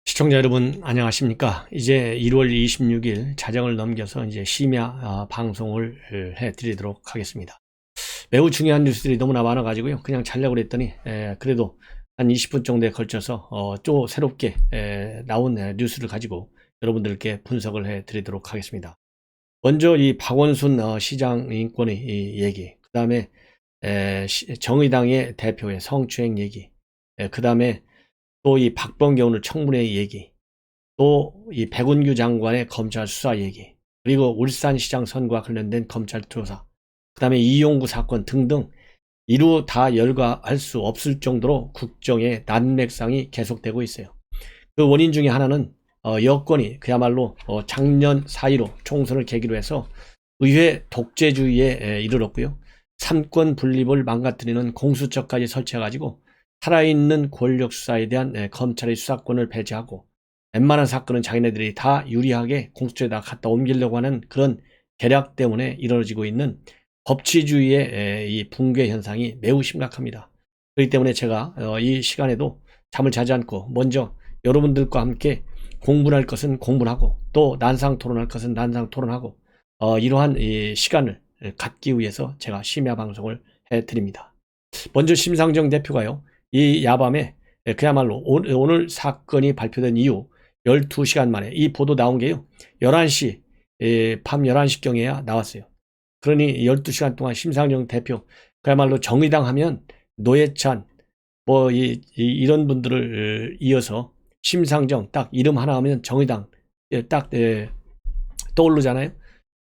시청자 여러분 안녕하십니까? 이제 1월 26일 자정을 넘겨서 이제 심야 방송을 해드리도록 하겠습니다. 매우 중요한 뉴스들이 너무나 많아가지고요. 그냥 자려고 그랬더니 그래도 한 20분 정도에 걸쳐서 또 새롭게 나온 뉴스를 가지고 여러분들께 분석을 해드리도록 하겠습니다. 먼저 이 박원순 시장 인권의 이 얘기, 그 다음에 정의당의 대표의 성추행 얘기, 그 다음에 또 이 박범계 오늘 청문회 얘기, 또 이 백운규 장관의 검찰 수사 얘기, 그리고 울산시장 선거와 관련된 검찰 조사, 그 다음에 이용구 사건 등등 이루 다 열거할 수 없을 정도로 국정의 난맥상이 계속되고 있어요. 그 원인 중에 하나는 여권이 그야말로 작년 4.15 총선을 계기로 해서 의회 독재주의에 이르렀고요. 삼권 분립을 망가뜨리는 공수처까지 설치해가지고 살아있는 권력 수사에 대한 검찰의 수사권을 배제하고 웬만한 사건은 자기네들이 다 유리하게 공수처에다 갖다 옮기려고 하는 그런 계략 때문에 이루어지고 있는 법치주의의 이 붕괴 현상이 매우 심각합니다. 그렇기 때문에 제가 이 시간에도 잠을 자지 않고 먼저 여러분들과 함께 공분할 것은 공분하고 또 난상 토론할 것은 난상 토론하고 이러한 이 시간을 갖기 위해서 제가 심야 방송을 해드립니다. 먼저 심상정 대표가요, 이 야밤에 그야말로 오늘 사건이 발표된 이후 12시간 만에 이 보도 나온 게요, 11시, 밤 11시경에야 나왔어요. 그러니 12시간 동안 심상정 대표, 그야말로 정의당 하면 노회찬, 이런 분들을 이어서 심상정 딱 이름 하나 하면 정의당 딱 떠오르잖아요.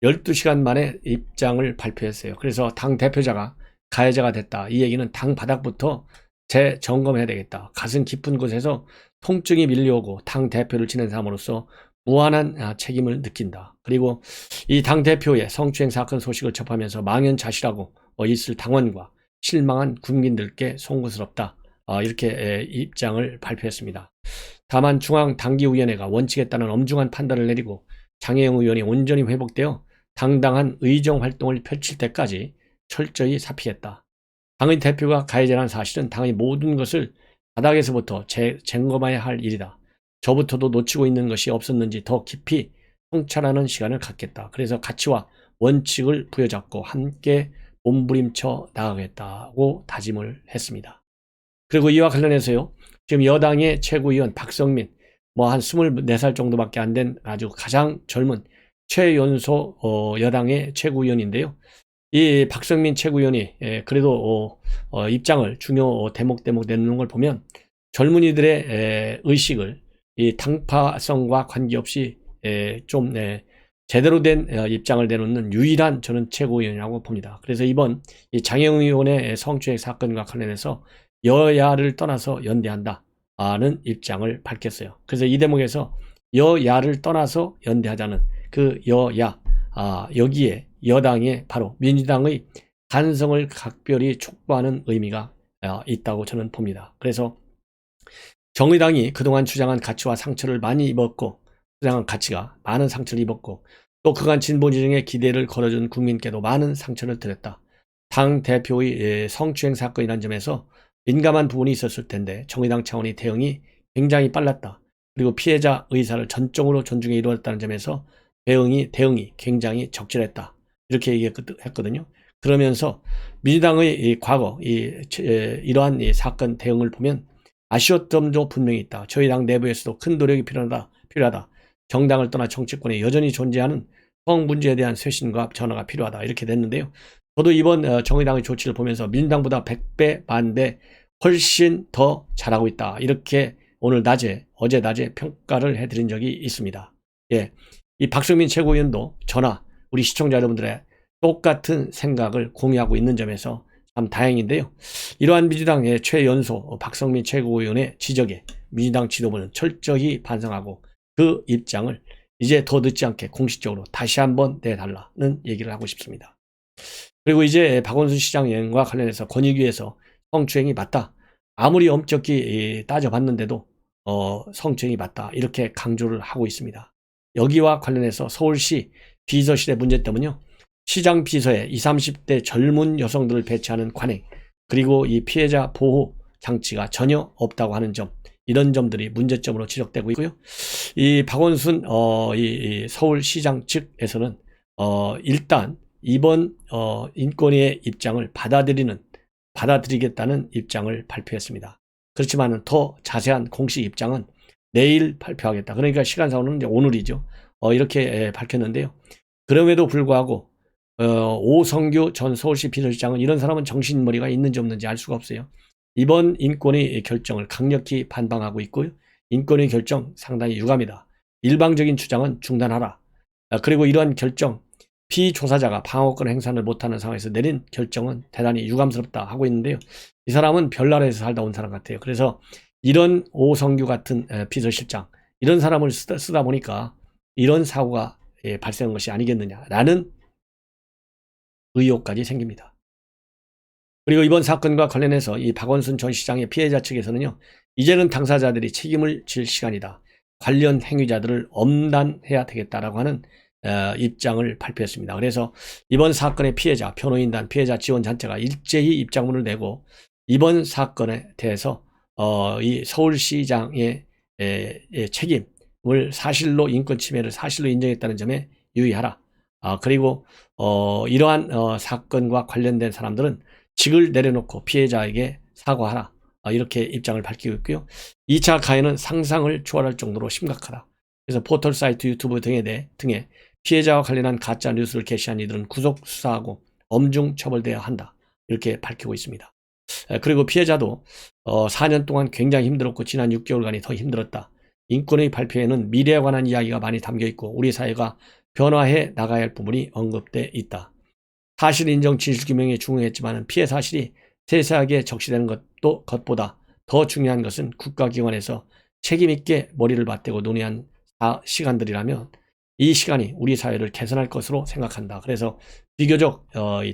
12시간 만에 입장을 발표했어요. 그래서 당 대표자가 가해자가 됐다. 이 얘기는 당 바닥부터 재점검해야 되겠다. 가슴 깊은 곳에서 통증이 밀려오고 당 대표를 지낸 사람으로서 무한한 책임을 느낀다. 그리고 이 당 대표의 성추행 사건 소식을 접하면서 망연자실하고 있을 당원과 실망한 국민들께 송구스럽다. 이렇게 입장을 발표했습니다. 다만 중앙당기위원회가 원칙에 따른 엄중한 판단을 내리고 장혜영 의원이 온전히 회복되어 당당한 의정 활동을 펼칠 때까지 철저히 사피했다. 당의 대표가 가해자란 사실은 당의 모든 것을 바닥에서부터 점검해야 할 일이다. 저부터도 놓치고 있는 것이 없었는지 더 깊이 성찰하는 시간을 갖겠다. 그래서 가치와 원칙을 부여잡고 함께 몸부림쳐 나가겠다고 다짐을 했습니다. 그리고 이와 관련해서요, 지금 여당의 최고위원 박성민, 한 24살 정도밖에 안 된 아주 가장 젊은 최연소 여당의 최고위원인데요. 이 박성민 최고위원이 그래도 입장을 중요 대목 내놓는 걸 보면 젊은이들의 의식을 이 당파성과 관계없이 좀 제대로 된 입장을 내놓는 유일한 저는 최고위원이라고 봅니다. 그래서 이번 이 장혜영 의원의 성추행 사건과 관련해서 여야를 떠나서 연대한다는 입장을 밝혔어요. 그래서 이 대목에서 여야를 떠나서 연대하자는 그 여야, 여기에 여당의 바로 민주당의 간성을 각별히 촉구하는 의미가 있다고 저는 봅니다. 그래서 정의당이 그동안 주장한 가치와 상처를 많이 입었고, 주장한 가치가 많은 상처를 입었고, 또 그간 진보진영의 기대를 걸어준 국민께도 많은 상처를 드렸다. 당 대표의 성추행 사건이라는 점에서 민감한 부분이 있었을 텐데 정의당 차원의 대응이 굉장히 빨랐다. 그리고 피해자 의사를 전적으로 존중해 이루어졌다는 점에서 대응이 굉장히 적절했다. 이렇게 얘기했거든요. 그러면서 민주당의 이 과거 이러한 이 사건 대응을 보면 아쉬웠던 점도 분명히 있다. 저희 당 내부에서도 큰 노력이 필요하다. 정당을 떠나 정치권에 여전히 존재하는 성 문제에 대한 쇄신과 전화가 필요하다. 이렇게 됐는데요. 저도 이번 정의당의 조치를 보면서 민주당보다 100배, 만배 훨씬 더 잘하고 있다. 이렇게 어제 낮에 평가를 해드린 적이 있습니다. 예. 이 박성민 최고위원도 저나 우리 시청자 여러분들의 똑같은 생각을 공유하고 있는 점에서 참 다행인데요. 이러한 민주당의 최연소 박성민 최고위원의 지적에 민주당 지도부는 철저히 반성하고 그 입장을 이제 더 늦지 않게 공식적으로 다시 한번 내달라는 얘기를 하고 싶습니다. 그리고 이제 박원순 시장과 관련해서 권익위에서 성추행이 맞다. 아무리 엄격히 따져봤는데도 성추행이 맞다. 이렇게 강조를 하고 있습니다. 여기와 관련해서 서울시 비서실의 문제 때문에요, 시장 비서에 20, 30대 젊은 여성들을 배치하는 관행, 그리고 이 피해자 보호 장치가 전혀 없다고 하는 점, 이런 점들이 문제점으로 지적되고 있고요. 이 박원순 이 서울시장 측에서는 일단 이번 인권위의 입장을 받아들이겠다는 입장을 발표했습니다. 그렇지만 더 자세한 공식 입장은 내일 발표하겠다. 그러니까 시간상으로는 이제 오늘이죠. 이렇게 밝혔는데요. 그럼에도 불구하고 오성규 전 서울시 비서실장은 이런 사람은 정신머리가 있는지 없는지 알 수가 없어요. 이번 인권위 결정을 강력히 반박하고 있고요. 인권위 결정 상당히 유감이다. 일방적인 주장은 중단하라. 그리고 이러한 결정, 피조사자가 방어권 행사를 못하는 상황에서 내린 결정은 대단히 유감스럽다 하고 있는데요. 이 사람은 별나라에서 살다 온 사람 같아요. 그래서 이런 오성규 같은 비서실장, 이런 사람을 쓰다 보니까 이런 사고가 발생한 것이 아니겠느냐라는 의혹까지 생깁니다. 그리고 이번 사건과 관련해서 이 박원순 전 시장의 피해자 측에서는요, 이제는 당사자들이 책임을 질 시간이다. 관련 행위자들을 엄단해야 되겠다라고 하는 입장을 발표했습니다. 그래서 이번 사건의 피해자, 변호인단, 피해자 지원단체가 일제히 입장문을 내고 이번 사건에 대해서 이 서울시장의 책임을 사실로 인권 침해를 사실로 인정했다는 점에 유의하라. 그리고 이러한 사건과 관련된 사람들은 직을 내려놓고 피해자에게 사과하라. 이렇게 입장을 밝히고 있고요. 2차 가해는 상상을 초월할 정도로 심각하다. 그래서 포털 사이트, 유튜브 등에 피해자와 관련한 가짜 뉴스를 게시한 이들은 구속 수사하고 엄중 처벌돼야 한다. 이렇게 밝히고 있습니다. 그리고 피해자도 4년 동안 굉장히 힘들었고 지난 6개월간이 더 힘들었다. 인권의 발표에는 미래에 관한 이야기가 많이 담겨 있고 우리 사회가 변화해 나가야 할 부분이 언급돼 있다. 사실 인정 진실규명이 중요했지만 피해 사실이 세세하게 적시되는 것보다 더 중요한 것은 국가기관에서 책임있게 머리를 맞대고 논의한 시간들이라면 이 시간이 우리 사회를 개선할 것으로 생각한다. 그래서 비교적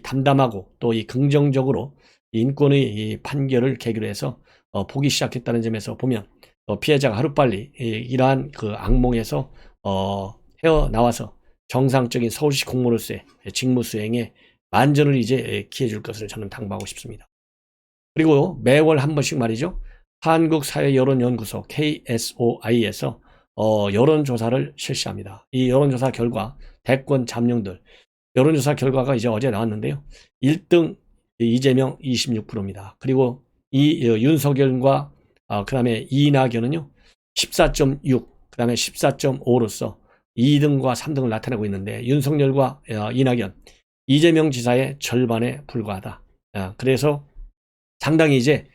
담담하고 또 이 긍정적으로 인권의 이 판결을 계기로 해서 보기 시작했다는 점에서 보면 피해자가 하루빨리 이러한 그 악몽에서 헤어나와서 정상적인 서울시 공무원으로서의 직무 수행에 만전을 이제 기해줄 것을 저는 당부하고 싶습니다. 그리고 매월 한 번씩 말이죠. 한국사회여론연구소 KSOI에서 여론조사를 실시합니다. 이 여론조사 결과 대권 잠룡들 여론조사 결과가 이제 어제 나왔는데요. 1등 이재명 26%입니다. 그리고 이 윤석열과 그 다음에 이낙연은요 14.6, 그 다음에 14.5로서 2등과 3등을 나타내고 있는데 윤석열과 이낙연, 이재명 지사의 절반에 불과하다. 그래서 상당히 이제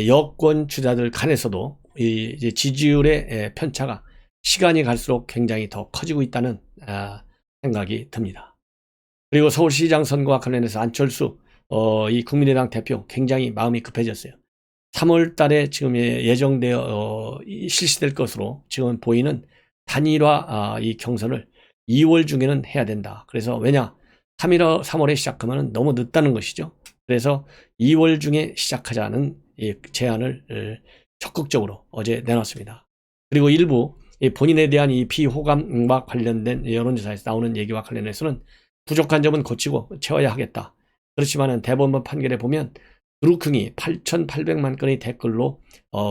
여권 주자들 간에서도 이제 지지율의 편차가 시간이 갈수록 굉장히 더 커지고 있다는 생각이 듭니다. 그리고 서울시장 선거와 관련해서 안철수 이 국민의당 대표 굉장히 마음이 급해졌어요. 3월 달에 지금 예정되어 실시될 것으로 지금 보이는 단일화 이 경선을 2월 중에는 해야 된다. 그래서 왜냐? 3월에 시작하면 너무 늦다는 것이죠. 그래서 2월 중에 시작하자는 제안을 적극적으로 어제 내놨습니다. 그리고 일부 본인에 대한 이 비호감과 관련된 여론조사에서 나오는 얘기와 관련해서는 부족한 점은 고치고 채워야 하겠다. 그렇지만 대법원 판결에 보면 드루킹이 8,800만 건의 댓글로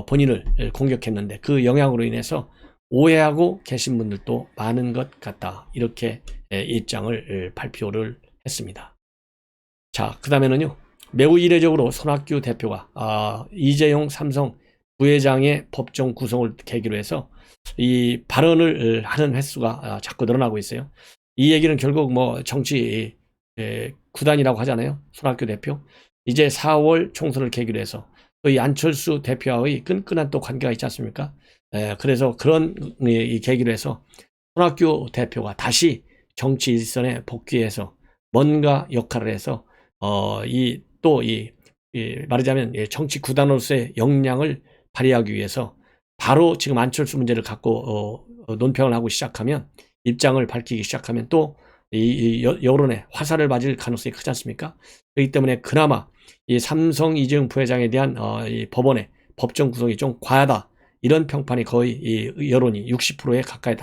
본인을 공격했는데 그 영향으로 인해서 오해하고 계신 분들도 많은 것 같다. 이렇게 입장을 발표를 했습니다. 자, 그 다음에는요. 매우 이례적으로 손학규 대표가 이재용 삼성 부회장의 법정 구속을 계기로 해서 이 발언을 하는 횟수가 자꾸 늘어나고 있어요. 이 얘기는 결국 뭐 정치 구단이라고 하잖아요. 손학규 대표. 이제 4월 총선을 계기로 해서 또 이 안철수 대표와의 끈끈한 또 관계가 있지 않습니까? 그래서 그런 이 계기로 해서 손학규 대표가 다시 정치 일선에 복귀해서 뭔가 역할을 해서 말하자면 정치 구단으로서의 역량을 발휘하기 위해서 바로 지금 안철수 문제를 갖고 논평을 하고 시작하면 입장을 밝히기 시작하면 또 이 여론에 화살을 맞을 가능성이 크지 않습니까? 그렇기 때문에 그나마 이 삼성 이재용 부회장에 대한 이 법원의 법정 구속이 좀 과하다 이런 평판이 거의 이 여론이 60%에 가까이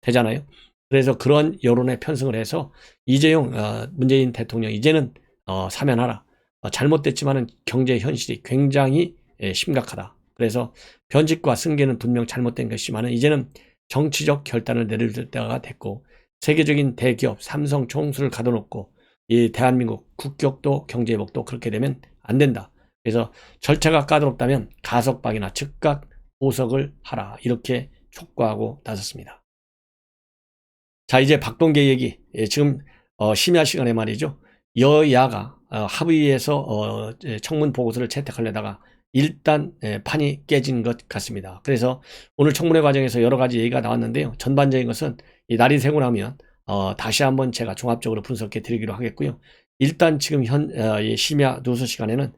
되잖아요. 그래서 그런 여론에 편승을 해서 이재용 문재인 대통령 이제는 사면하라. 잘못됐지만은 경제 현실이 굉장히 심각하다. 그래서 변칙과 승계는 분명 잘못된 것이지만 이제는 정치적 결단을 내릴 때가 됐고, 세계적인 대기업 삼성 총수를 가둬놓고 이 대한민국 국격도 경제회복도 그렇게 되면 안 된다. 그래서 절차가 까다롭다면 가석방이나 즉각 보석을 하라, 이렇게 촉구하고 나섰습니다. 자, 이제 박범계 얘기. 지금 심야 시간에 말이죠, 여야가 합의해서 청문 보고서를 채택하려다가 일단 판이 깨진 것 같습니다. 그래서 오늘 청문회 과정에서 여러 가지 얘기가 나왔는데요, 전반적인 것은 이 날이 새고 나면 다시 한번 제가 종합적으로 분석해 드리기로 하겠고요. 일단 지금 이 심야 누수 시간에는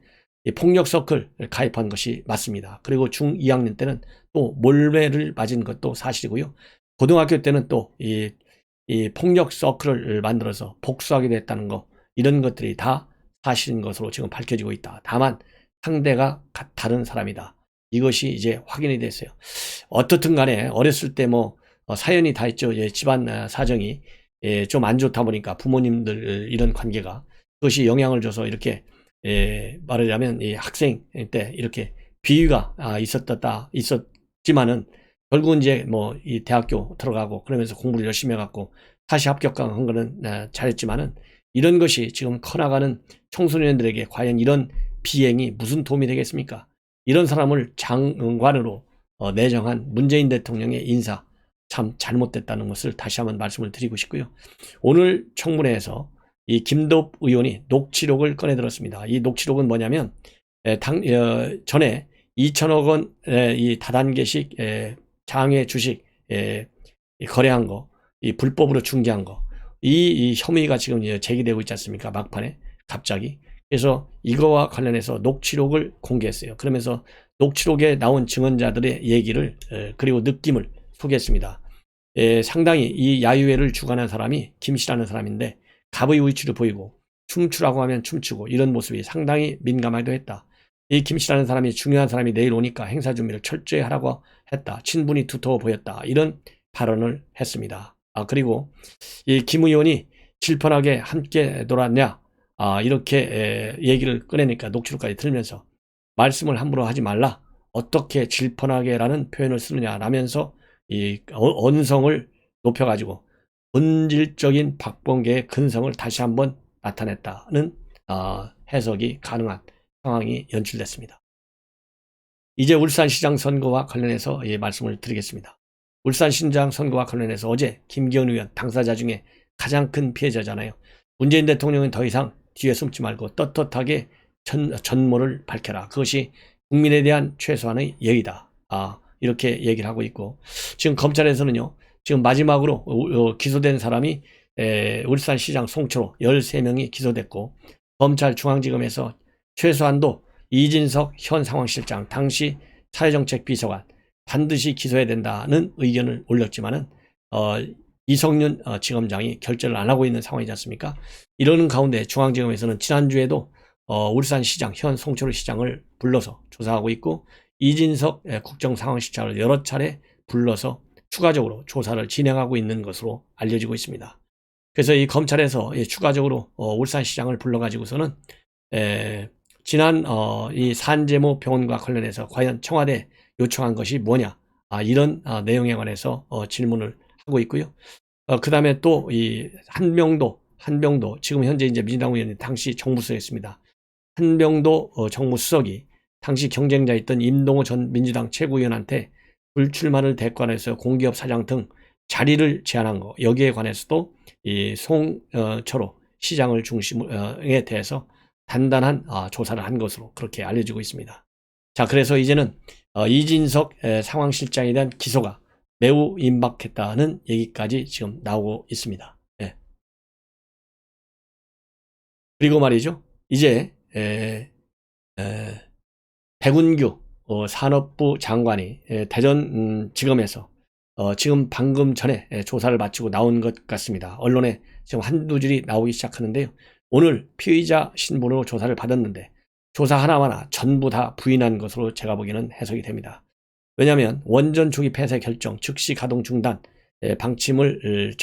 이 폭력 서클 가입한 것이 맞습니다. 그리고 중 2학년 때는 또 몰매를 맞은 것도 사실이고요. 고등학교 때는 또 이 폭력 서클을 만들어서 복수하게 됐다는 거, 이런 것들이 다 사실인 것으로 지금 밝혀지고 있다. 다만 상대가 다른 사람이다, 이것이 이제 확인이 됐어요. 어떻든 간에 어렸을 때 사연이 다 있죠. 집안 사정이 좀 안 좋다 보니까 부모님들 이런 관계가, 그것이 영향을 줘서 이렇게 말하자면 이 학생 때 이렇게 비위가 있었지만은 결국은 이제 이 대학교 들어가고 그러면서 공부를 열심히 해갖고 다시 합격한 거는 잘했지만은, 이런 것이 지금 커나가는 청소년들에게 과연 이런 비행이 무슨 도움이 되겠습니까? 이런 사람을 장관으로 내정한 문재인 대통령의 인사, 참 잘못됐다는 것을 다시 한번 말씀을 드리고 싶고요. 오늘 청문회에서 이 김도읍 의원이 녹취록을 꺼내들었습니다. 이 녹취록은 뭐냐면 전에 2천억 원의 이 다단계식 장외 주식 거래한 거, 이 불법으로 중개한 거, 이 혐의가 지금 제기되고 있지 않습니까? 막판에 갑자기. 그래서 이거와 관련해서 녹취록을 공개했어요. 그러면서 녹취록에 나온 증언자들의 얘기를 그리고 느낌을 소개했습니다. 상당히 이 야유회를 주관한 사람이 김씨라는 사람인데, 갑의 위치를 보이고 춤추라고 하면 춤추고, 이런 모습이 상당히 민감하기도 했다. 이 김씨라는 사람이 중요한 사람이 내일 오니까 행사 준비를 철저히 하라고 했다. 친분이 두터워 보였다. 이런 발언을 했습니다. 그리고 이 김 의원이 질펀하게 함께 놀았냐, 이렇게 얘기를 꺼내니까 녹취록까지 들으면서 말씀을 함부로 하지 말라, 어떻게 질펀하게라는 표현을 쓰느냐라면서 이 언성을 높여가지고 본질적인 박범계의 근성을 다시 한번 나타냈다는 해석이 가능한 상황이 연출됐습니다. 이제 울산시장 선거와 관련해서 말씀을 드리겠습니다. 울산시장 선거와 관련해서 어제 김기현 의원, 당사자 중에 가장 큰 피해자잖아요. 문재인 대통령은 더 이상 뒤에 숨지 말고 떳떳하게 전모를 밝혀라. 그것이 국민에 대한 최소한의 예의다. 이렇게 얘기를 하고 있고, 지금 검찰에서는요, 지금 마지막으로 기소된 사람이 울산시장 송철호 13명이 기소됐고, 검찰 중앙지검에서 최소한도 이진석 현 상황실장, 당시 사회정책 비서관 반드시 기소해야 된다는 의견을 올렸지만은 이성윤 지검장이 결재를 안 하고 있는 상황이지 않습니까? 이러는 가운데 중앙지검에서는 지난주에도 울산시장 현 송철호 시장을 불러서 조사하고 있고, 이진석 국정상황실장을 여러 차례 불러서 추가적으로 조사를 진행하고 있는 것으로 알려지고 있습니다. 그래서 이 검찰에서 추가적으로 울산시장을 불러가지고서는 지난 이 산재모 병원과 관련해서 과연 청와대 요청한 것이 뭐냐, 이런 내용에 관해서 질문을 하고 있고요. 그 다음에 또 이 한병도 지금 현재 이제 민주당 의원이 당시 정무수석이었습니다. 한병도 정무수석이 당시 경쟁자였던 임동호 전 민주당 최고위원한테 불출마를 대권해서 공기업 사장 등 자리를 제안한 거, 여기에 관해서도 이 송철호 시장을 중심에 대해서 단단한 조사를 한 것으로 그렇게 알려지고 있습니다. 자, 그래서 이제는 이진석 상황실장에 대한 기소가 매우 임박했다는 얘기까지 지금 나오고 있습니다. 그리고 말이죠, 이제 백운규 산업부 장관이 대전지검에서 지금 방금 전에 조사를 마치고 나온 것 같습니다. 언론에 지금 한두 줄이 나오기 시작하는데요. 오늘 피의자 신분으로 조사를 받았는데 조사 하나하나 전부 다 부인한 것으로 제가 보기에는 해석이 됩니다. 왜냐하면 원전 초기 폐쇄 결정, 즉시 가동 중단 방침을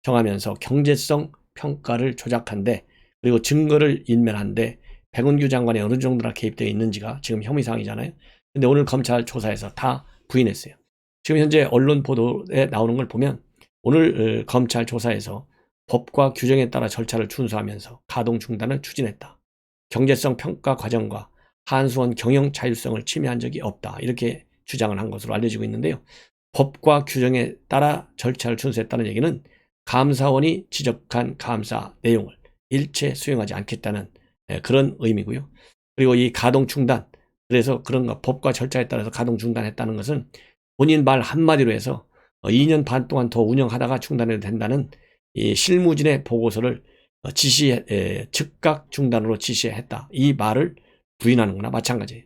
정하면서 경제성 평가를 조작한데, 그리고 증거를 인멸한데 백운규 장관이 어느 정도나 개입되어 있는지가 지금 혐의사항이잖아요. 근데 오늘 검찰 조사에서 다 부인했어요. 지금 현재 언론 보도에 나오는 걸 보면 오늘 검찰 조사에서 법과 규정에 따라 절차를 준수하면서 가동 중단을 추진했다. 경제성 평가 과정과 한수원 경영 자율성을 침해한 적이 없다. 이렇게 주장을 한 것으로 알려지고 있는데요. 법과 규정에 따라 절차를 준수했다는 얘기는 감사원이 지적한 감사 내용을 일체 수용하지 않겠다는 그런 의미고요. 그리고 이 가동 중단, 그래서 그런 거 법과 절차에 따라서 가동 중단했다는 것은 본인 말 한마디로 해서 2년 반 동안 더 운영하다가 중단해도 된다는 이 실무진의 보고서를 즉각 중단으로 지시했다. 이 말을 부인하는 거나 마찬가지예요.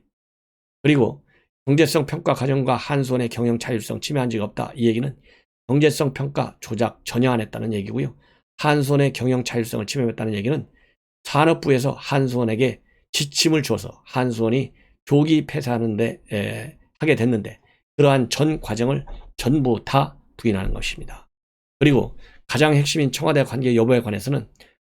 그리고 경제성 평가 과정과 한수원의 경영 자율성 침해한 적이 없다. 이 얘기는 경제성 평가 조작 전혀 안 했다는 얘기고요. 한수원의 경영 자율성을 침해했다는 얘기는 산업부에서 한수원에게 지침을 줘서 한수원이 조기 폐쇄하는데 하게 됐는데 그러한 전 과정을 전부 다 부인하는 것입니다. 그리고 가장 핵심인 청와대 관계 여부에 관해서는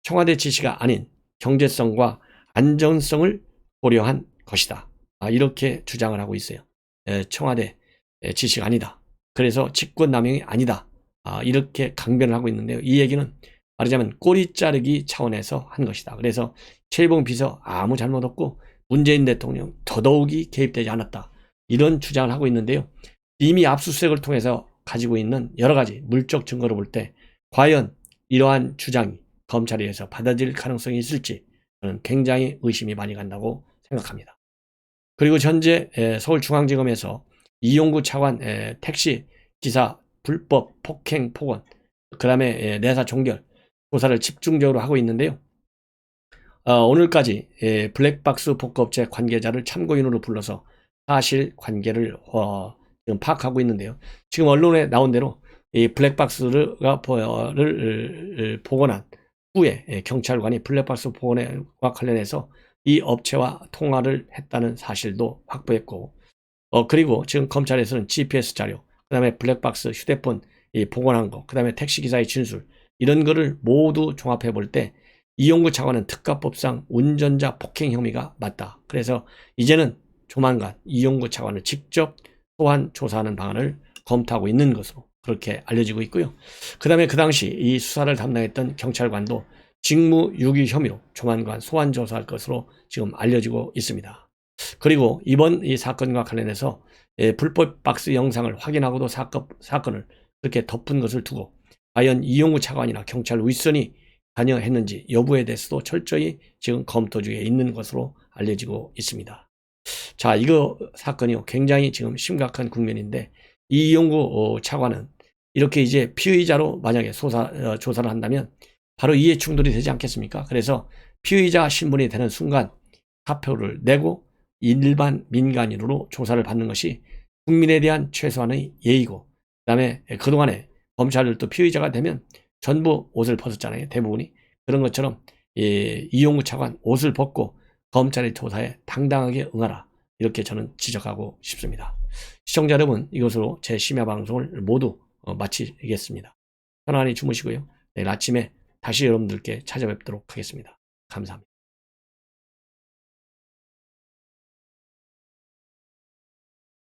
청와대 지시가 아닌 경제성과 안전성을 고려한 것이다. 이렇게 주장을 하고 있어요. 청와대 지시가 아니다. 그래서 직권남용이 아니다. 이렇게 강변을 하고 있는데요. 이 얘기는 말하자면 꼬리 자르기 차원에서 한 것이다. 그래서 최일봉 비서 아무 잘못 없고 문재인 대통령 더더욱이 개입되지 않았다. 이런 주장을 하고 있는데요. 이미 압수수색을 통해서 가지고 있는 여러 가지 물적 증거를 볼 때 과연 이러한 주장이 검찰에서 받아들일 가능성이 있을지 저는 굉장히 의심이 많이 간다고 생각합니다. 그리고 현재 서울중앙지검에서 이용구 차관 택시 기사 불법 폭행 폭언, 그 다음에 내사 종결 조사를 집중적으로 하고 있는데요. 오늘까지 블랙박스 복구업체 관계자를 참고인으로 불러서 사실관계를 지금 파악하고 있는데요. 지금 언론에 나온 대로 이 블랙박스를 복원한 후에 경찰관이 블랙박스 복원과 관련해서 이 업체와 통화를 했다는 사실도 확보했고, 그리고 지금 검찰에서는 GPS 자료, 그 다음에 블랙박스 휴대폰 복원한 거, 그 다음에 택시기사의 진술, 이런 거를 모두 종합해 볼 때 이용구 차관은 특가법상 운전자 폭행 혐의가 맞다. 그래서 이제는 조만간 이용구 차관을 직접 소환 조사하는 방안을 검토하고 있는 것으로 그렇게 알려지고 있고요. 그 다음에 그 당시 이 수사를 담당했던 경찰관도 직무유기 혐의로 조만간 소환 조사할 것으로 지금 알려지고 있습니다. 그리고 이번 이 사건과 관련해서 불법 박스 영상을 확인하고도 사건을 그렇게 덮은 것을 두고 과연 이용구 차관이나 경찰 윗선이 관여했는지 여부에 대해서도 철저히 지금 검토 중에 있는 것으로 알려지고 있습니다. 자, 이거 사건이 굉장히 지금 심각한 국면인데 이용구 차관은 이렇게 이제 피의자로 만약에 조사를 한다면 바로 이해 충돌이 되지 않겠습니까? 그래서 피의자 신분이 되는 순간 사표를 내고 일반 민간인으로 조사를 받는 것이 국민에 대한 최소한의 예의고, 그 다음에 그동안에 검찰들도 피의자가 되면 전부 옷을 벗었잖아요. 대부분이. 그런 것처럼 이용구 차관 옷을 벗고 검찰의 조사에 당당하게 응하라. 이렇게 저는 지적하고 싶습니다. 시청자 여러분, 이것으로 제 심야 방송을 모두 마치겠습니다. 편안히 주무시고요. 내일 아침에 다시 여러분들께 찾아뵙도록 하겠습니다. 감사합니다.